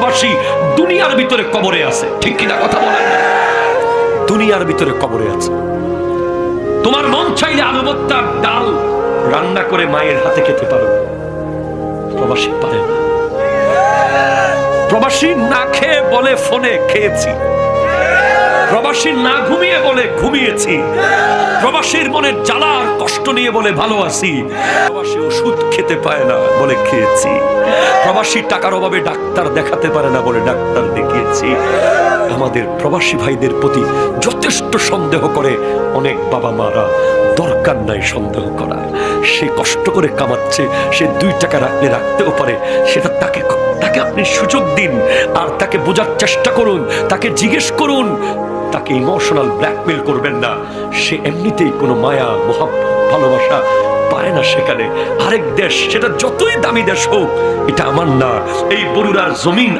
প্রবাসী দুনিয়ার ভিতরে কবরে আছে, ঠিক কিনা কথা বলেন? দুনিয়ার ভিতরে কবরে আছে। তোমার মন চাইলে আলু ভর্তার ডাল রান্না করে মায়ের হাতে খেতে পারো, প্রবাসী পারে না। প্রবাসী না খেয়ে বলে ফোনে খেয়েছি, প্রবাসী না ঘুমিয়ে বলে ঘুমিয়েছি, প্রবাসীর মনের জ্বালা আর কষ্ট নিয়ে বলে ভালো আছি, প্রবাসী ওষুধ খেতে পায় না বলে খেয়েছি, প্রবাসী টাকার অভাবে ডাক্তার দেখাতে পারে না বলে ডাক্তার দেখিয়েছি। আমাদের প্রবাসী ভাইদের প্রতি যথেষ্ট সন্দেহ করে অনেক বাবা মারা। দরকার নাই সন্দেহ করা। সে কষ্ট করে কামাচ্ছে, সে 2 টাকা রাখলে রাখতেও পারে, সেটা তাকে আপনি সুযোগ দিন আর তাকে বোঝার চেষ্টা করুন, তাকে জিজ্ঞেস করুন, তাকে ইমোশনাল ব্ল্যাকমেল করবেন না। সে এমনিতেই কোনো মায়া মোহাব্বত ভালোবাসা পায় না সেখানে। আরেক দেশ, সেটা যতই দামি দেশ হোক, এটা আমার না, এই বরুড়ার জমিন।